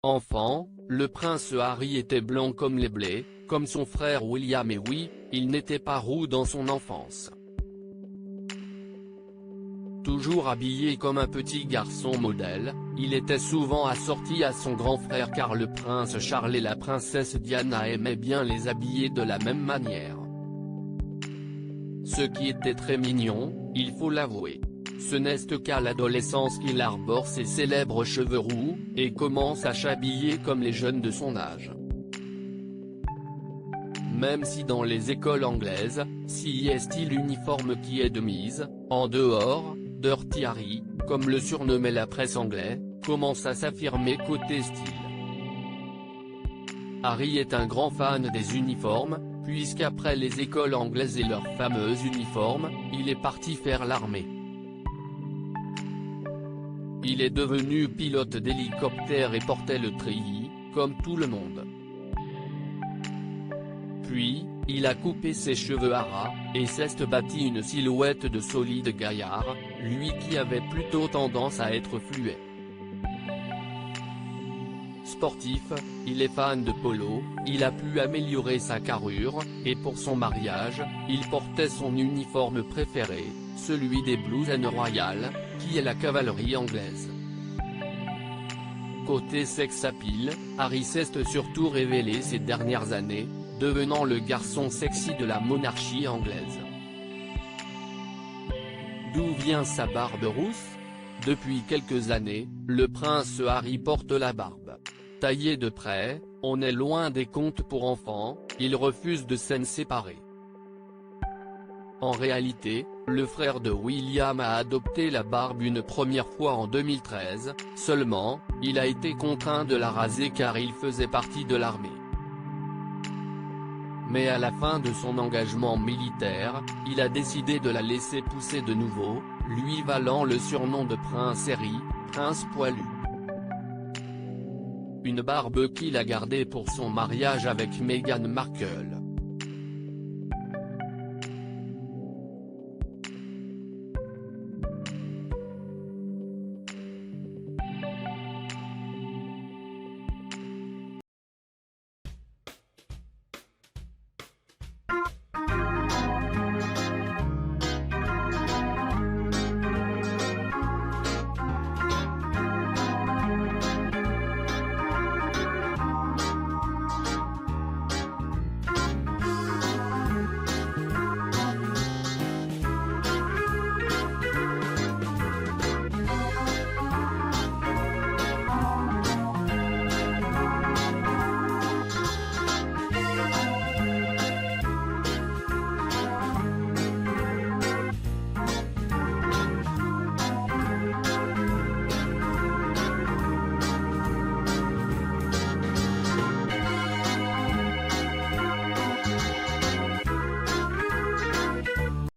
Enfant, le prince Harry était blanc comme les blés, comme son frère William, et oui, il n'était pas roux dans son enfance. Toujours habillé comme un petit garçon modèle, il était souvent assorti à son grand frère car le prince Charles et la princesse Diana aimaient bien les habiller de la même manière. Ce qui était très mignon, il faut l'avouer. Ce n'est qu'à l'adolescence qu'il arbore ses célèbres cheveux roux, et commence à s'habiller comme les jeunes de son âge. Même si dans les écoles anglaises, si est style uniforme qui est de mise, en dehors, Dirty Harry, comme le surnommait la presse anglaise, commence à s'affirmer côté style. Harry est un grand fan des uniformes, puisqu'après les écoles anglaises et leurs fameux uniformes, il est parti faire l'armée. Il est devenu pilote d'hélicoptère et portait le treillis, comme tout le monde. Puis, il a coupé ses cheveux à ras, et s'est bâti une silhouette de solide gaillard, lui qui avait plutôt tendance à être fluet. Sportif, il est fan de polo, il a pu améliorer sa carrure, et pour son mariage, il portait son uniforme préféré, celui des Blues and Royals, qui est la cavalerie anglaise. Côté sex appeal, Harry s'est surtout révélé ces dernières années, devenant le garçon sexy de la monarchie anglaise. D'où vient sa barbe rousse? Depuis quelques années, le prince Harry porte la barbe taillée de près, on est loin des contes pour enfants, il refuse de s'en séparer. En réalité, le frère de William a adopté la barbe une première fois en 2013, seulement, il a été contraint de la raser car il faisait partie de l'armée. Mais à la fin de son engagement militaire, il a décidé de la laisser pousser de nouveau, lui valant le surnom de Prince Harry, prince poilu. Une barbe qu'il a gardée pour son mariage avec Meghan Markle.